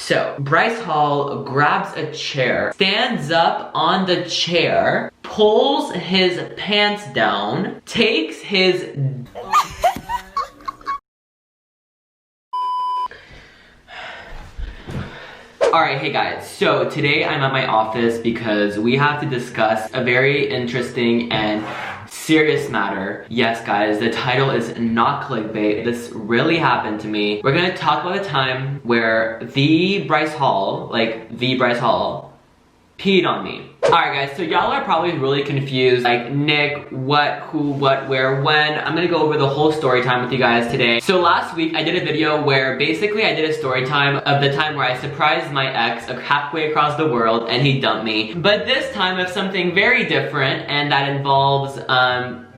So Bryce Hall grabs a chair, stands up on the chair, pulls his pants down, takes his Alright, hey guys, so today I'm at my office because we have to discuss a very interesting and serious matter. Yes guys, the title is not clickbait. This really happened to me. We're gonna talk about a time where the Bryce Hall peed on me. Alright guys, so y'all are probably really confused, like Nick, what, who, what, where, when. I'm gonna go over the whole story time with you guys today. So last week I did a video where basically I did a story time of the time where I surprised my ex halfway across the world and he dumped me. But this time of something very different, and that involves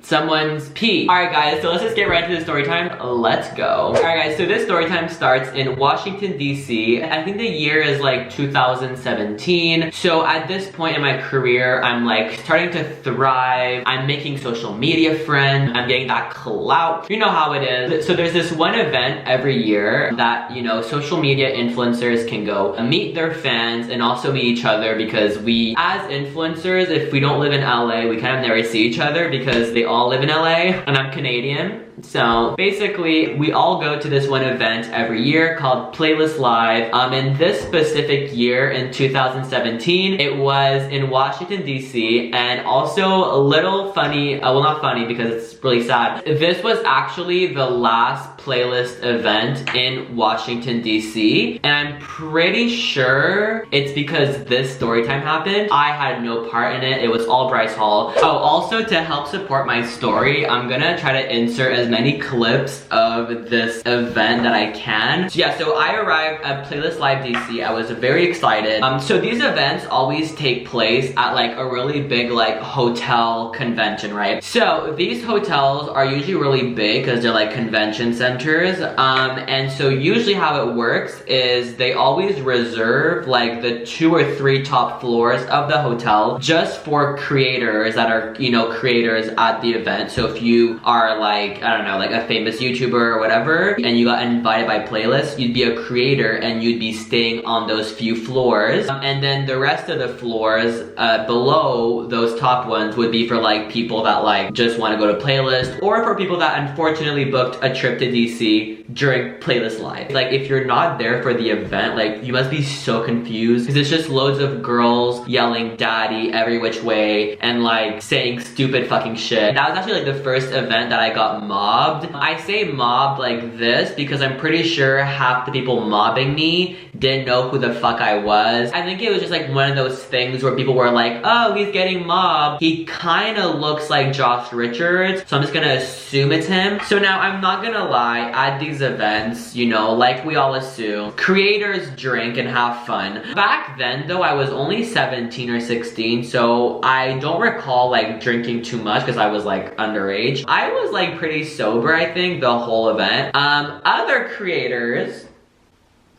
someone's pee. Alright guys, so let's just get right into the story time. Let's go. Alright guys, so this story time starts in Washington, D.C. I think the year is like 2017. So at this point in my career, I'm like starting to thrive. I'm making social media friends. I'm getting that clout. You know how it is. So there's this one event every year that, you know, social media influencers can go meet their fans and also meet each other, because we, as influencers, if we don't live in LA, we kind of never see each other because they all live in LA and I'm Canadian. So basically we all go to this one event every year called Playlist Live. In this specific year in 2017, it was in Washington DC, and also a little funny, well not funny because it's really sad. This was actually the last playlist event in Washington DC, and I'm pretty sure it's because this story time happened. I had no part in it. It was all Bryce Hall. Oh, also to help support my story, I'm gonna try to insert as many clips of this event that I can. So yeah, so I arrived at Playlist Live DC. I was very excited. So these events always take place at like a really big like hotel convention, right? So these hotels are usually really big because they're like convention centers. And so usually how it works is they always reserve like the 2 or 3 top floors of the hotel just for creators that are, you know, creators at the event. So if you are like, I don't know, like a famous YouTuber or whatever, and you got invited by Playlist, you'd be a creator and you'd be staying on those few floors. And then the rest of the floors below those top ones would be for like people that like just want to go to Playlist, or for people that unfortunately booked a trip to DC during Playlist Live. Like if you're not there for the event, like you must be so confused because it's just loads of girls yelling daddy every which way and like saying stupid fucking shit. That was actually like the first event that I got mobbed. I say mobbed like this because I'm pretty sure half the people mobbing me didn't know who the fuck I was. I think it was just like one of those things where people were like, oh, he's getting mobbed. He kind of looks like Josh Richards, so I'm just gonna assume it's him. So now I'm not gonna lie, at these events, you know, like we all assume, creators drink and have fun. Back then though, I was only 17 or 16, so I don't recall like drinking too much because I was like underage. I was like pretty sober, I think, the whole event. Other creators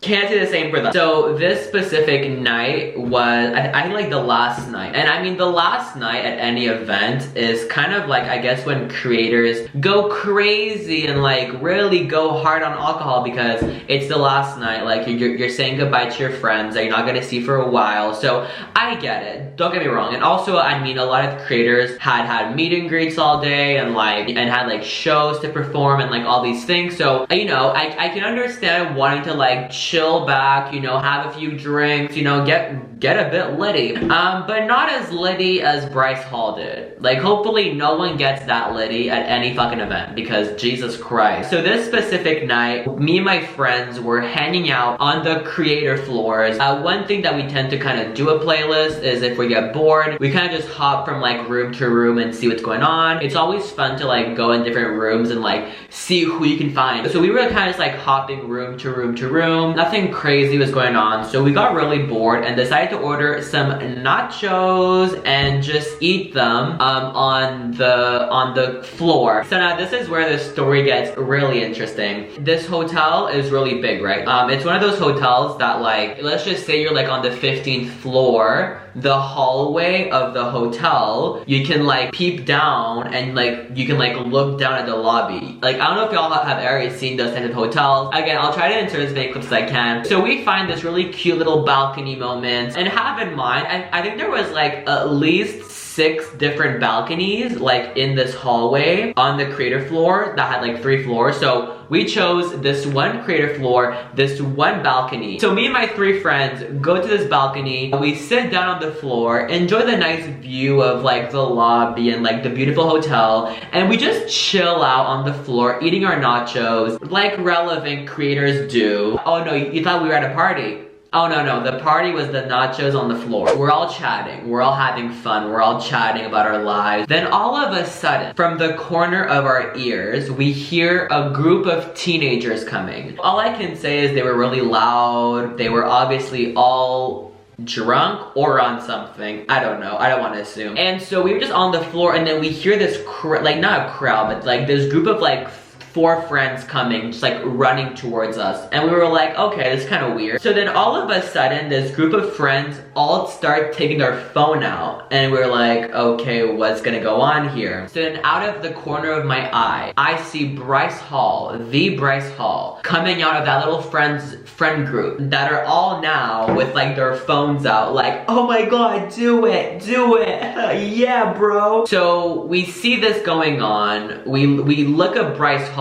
can't say the same for them. So this specific night was, I think like the last night. And I mean the last night at any event is kind of like, I guess, when creators go crazy and like really go hard on alcohol because it's the last night. Like you're saying goodbye to your friends that you're not gonna see for a while. So I get it, don't get me wrong. And also, I mean, a lot of creators had meet and greets all day and had like shows to perform and like all these things. So, you know, I can understand wanting to like chill back, you know, have a few drinks, you know, get a bit litty. But not as litty as Bryce Hall did. Like, hopefully no one gets that litty at any fucking event, because Jesus Christ. So this specific night, me and my friends were hanging out on the creator floors. One thing that we tend to kind of do a playlist is if we get bored, we kind of just hop from like room to room and see what's going on. It's always fun to like go in different rooms and like see who you can find. So we were kind of just like hopping room to room to room. Nothing crazy was going on, so we got really bored and decided to order some nachos and just eat them on the floor. So now this is where the story gets really interesting. This hotel is really big, right? It's one of those hotels that, like, let's just say you're like on the 15th floor. The hallway of the hotel, you can like peep down and like you can like look down at the lobby. Like, I don't know if y'all have ever seen those types of hotels. Again, I'll try to insert as many clips as I can. So we find this really cute little balcony moment, and have in mind, I think there was like at least 6 different balconies like in this hallway on the creator floor that had like 3 floors. So we chose this one creator floor, this one balcony. So me and my 3 friends go to this balcony. We sit down on the floor, enjoy the nice view of like the lobby and like the beautiful hotel, and we just chill out on the floor eating our nachos like relevant creators do. Oh no, you thought we were at a party. Oh no, the party was the nachos on the floor. We're all chatting, we're all having fun, we're all chatting about our lives. Then all of a sudden, from the corner of our ears, we hear a group of teenagers coming. All I can say is they were really loud. They were obviously all drunk or on something. I don't know, I don't want to assume. And so we were just on the floor, and then we hear this like not a crowd, but like this group of like 4 friends coming, just like running towards us. And we were like, okay, this is kind of weird. So then all of a sudden, this group of friends all start taking their phone out. And we're like, okay, what's gonna go on here? So then out of the corner of my eye, I see Bryce Hall, the Bryce Hall, coming out of that little friend group that are all now with like their phones out, like, oh my god, do it, yeah, bro. So we see this going on. We look at Bryce Hall.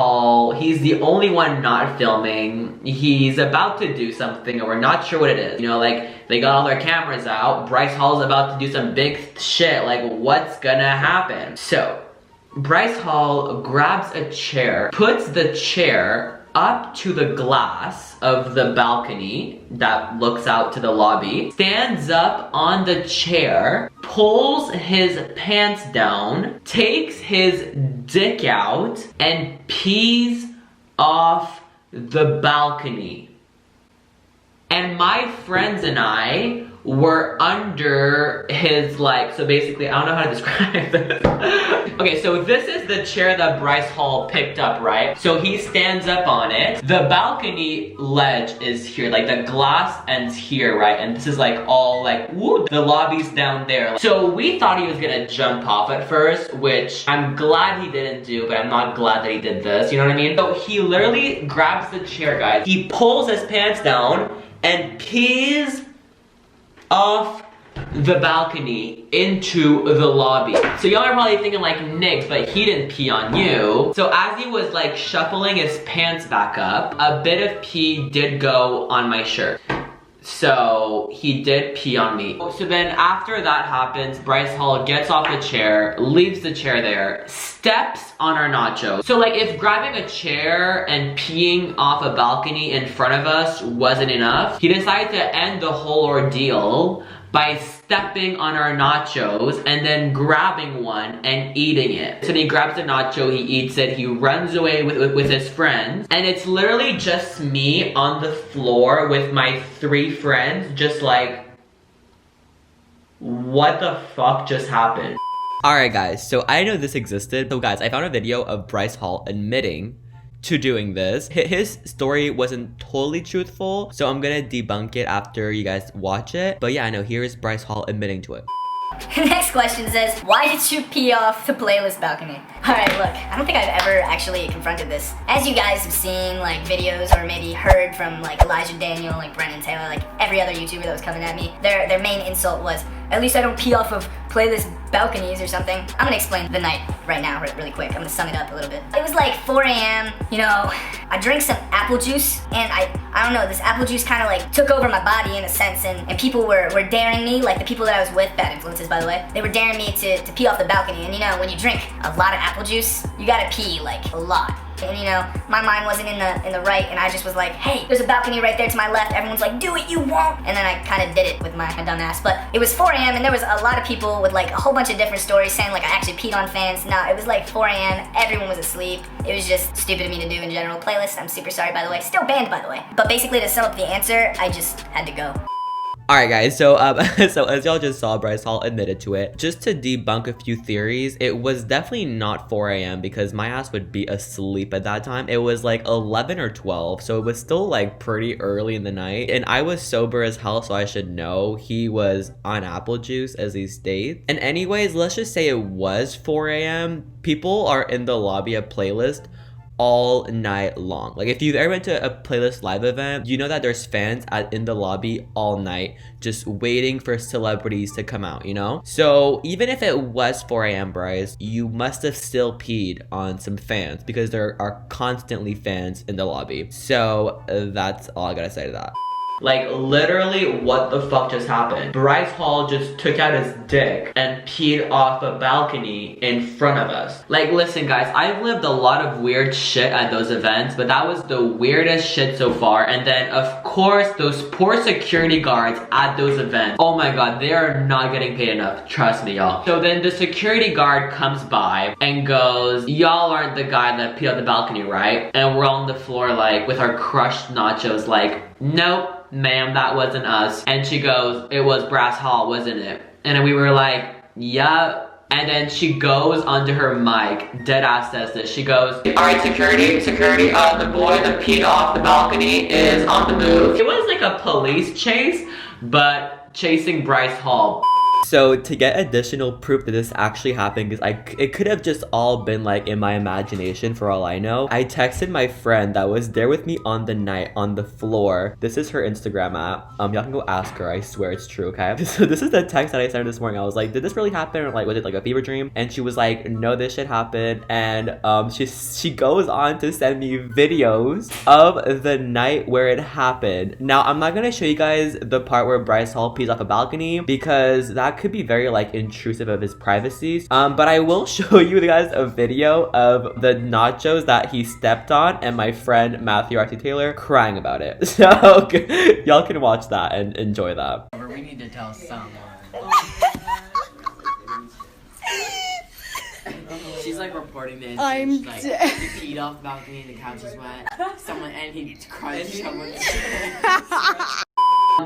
He's the only one not filming. He's about to do something and we're not sure what it is. You know, like they got all their cameras out. Bryce Hall's about to do some big shit. Like what's gonna happen? So Bryce Hall grabs a chair, puts the chair up to the glass of the balcony that looks out to the lobby, stands up on the chair, pulls his pants down, takes his dick out, and pees off the balcony. And my friends and I were under his like, so basically, I don't know how to describe this. Okay, so this is the chair that Bryce Hall picked up, right? So he stands up on it. The balcony ledge is here, like the glass ends here, right? And this is like all like, woo, the lobby's down there. So we thought he was gonna jump off at first, which I'm glad he didn't do, but I'm not glad that he did this, you know what I mean? So he literally grabs the chair, guys. He pulls his pants down and pees off the balcony into the lobby. So y'all are probably thinking like, Nick, but he didn't pee on you. So as he was like shuffling his pants back up, a bit of pee did go on my shirt. So he did pee on me. So then after that happens, Bryce Hall gets off the chair, leaves the chair there, steps on our nachos. So like if grabbing a chair and peeing off a balcony in front of us wasn't enough, he decided to end the whole ordeal by stepping on our nachos and then grabbing one and eating it. So then he grabs the nacho, he eats it, he runs away with his friends, and it's literally just me on the floor with my 3 friends, just like, what the fuck just happened? Alright guys, so I didn't know this existed. So guys, I found a video of Bryce Hall admitting to doing this. His story wasn't totally truthful, so I'm gonna debunk it after you guys watch it. But yeah, I know, here's Bryce Hall admitting to it. The next question says, why did you pee off the playlist balcony? Alright, look, I don't think I've ever actually confronted this. As you guys have seen, like, videos or maybe heard from, like, Elijah Daniel, like, Brennan Taylor, like, every other YouTuber that was coming at me, their main insult was, at least I don't pee off of playlist balconies or something. I'm gonna explain the night right now really quick. I'm gonna sum it up a little bit. It was like 4 a.m., you know, I drank some apple juice, and I don't know, this apple juice kind of like took over my body in a sense, and people were daring me, like the people that I was with, bad influences by the way, they were daring me to pee off the balcony. And you know, when you drink a lot of apple juice, you gotta pee like a lot. And you know, my mind wasn't in the right, and I just was like, hey, there's a balcony right there to my left. Everyone's like, do it, you won't. And then I kind of did it with my dumb ass. But it was 4 a.m. and there was a lot of people with like a whole bunch of different stories saying like I actually peed on fans. No, it was like 4 a.m. Everyone was asleep. It was just stupid of me to do in general. Playlist, I'm super sorry by the way. Still banned by the way. But basically to sum up the answer, I just had to go. Alright guys, so so as y'all just saw, Bryce Hall admitted to it. Just to debunk a few theories, it was definitely not 4 a.m. because my ass would be asleep at that time. It was like 11 or 12, so it was still like pretty early in the night. And I was sober as hell, so I should know he was on apple juice as he states. And anyways, let's just say it was 4 a.m. People are in the lobby of Playlist all night long. Like if you've ever been to a Playlist Live event, you know that there's fans in the lobby all night just waiting for celebrities to come out, you know? So even if it was 4 a.m. Bryce, you must have still peed on some fans because there are constantly fans in the lobby. So that's all I gotta say to that. Like, literally, what the fuck just happened? Bryce Hall just took out his dick and peed off a balcony in front of us. Like, listen guys, I've lived a lot of weird shit at those events, but that was the weirdest shit so far. And then, of course, those poor security guards at those events. Oh my god, they are not getting paid enough. Trust me, y'all. So then the security guard comes by and goes, y'all aren't the guy that peed on the balcony, right? And we're on the floor, like, with our crushed nachos, like, nope. Ma'am, that wasn't us. And she goes, it was Bryce Hall, wasn't it? And then we were like, yeah. And then she goes onto her mic, dead ass says this. She goes, alright, security, the boy that peed off the balcony is on the move. It was like a police chase, but chasing Bryce Hall. So to get additional proof that this actually happened, because it could have just all been like in my imagination for all I know, I texted my friend that was there with me on the night on the floor. This is her Instagram app. Y'all can go ask her. I swear it's true, okay? So this is the text that I sent her this morning. I was like, did this really happen? Or like, was it like a fever dream? And she was like, no, this shit happened. And she goes on to send me videos of the night where it happened. Now, I'm not gonna show you guys the part where Bryce Hall pees off a balcony because that could be very like intrusive of his privacy. But I will show you guys a video of the nachos that he stepped on and my friend Matthew R.T. Taylor crying about it. So y'all can watch that and enjoy that. We need to tell someone. She's like reporting this. I'm like, dead. He peed off the balcony and the couch is wet. Someone and he cried someone.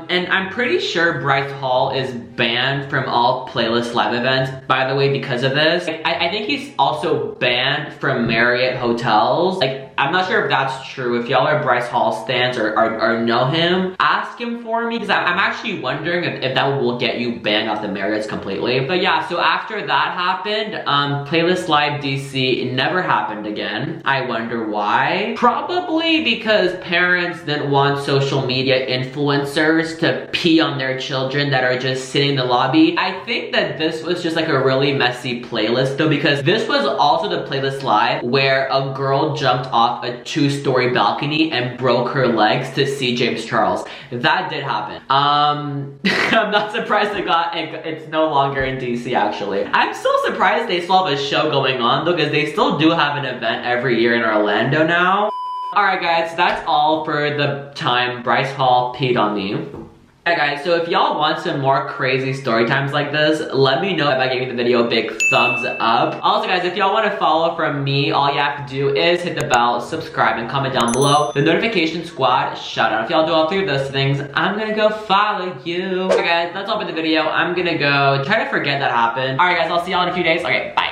And I'm pretty sure Bryce Hall is banned from all Playlist Live events, by the way, because of this. I think he's also banned from Marriott hotels. Like, I'm not sure if that's true. If y'all are Bryce Hall stans or know him, ask him for me, because I'm actually wondering if that will get you banned off the Marriotts completely. But yeah, so after that happened, Playlist Live DC never happened again. I wonder why. Probably because parents didn't want social media influencers to pee on their children that are just sitting in the lobby. I think that this was just like a really messy playlist though, because this was also the Playlist Live where a girl jumped off a 2-story balcony and broke her legs to see James Charles. That did happen. I'm not surprised it's no longer in DC actually. I'm still surprised they still have a show going on though, because they still do have an event every year in Orlando now. Alright guys, that's all for the time Bryce Hall peed on me. Alright guys, so if y'all want some more crazy story times like this, let me know by giving the video a big thumbs up. Also guys, if y'all want to follow from me, all you have to do is hit the bell, subscribe, and comment down below. The notification squad shout out. If y'all do all 3 of those things, I'm gonna go follow you. Alright guys, that's all for the video. I'm gonna go try to forget that happened. Alright guys, I'll see y'all in a few days. Okay, bye.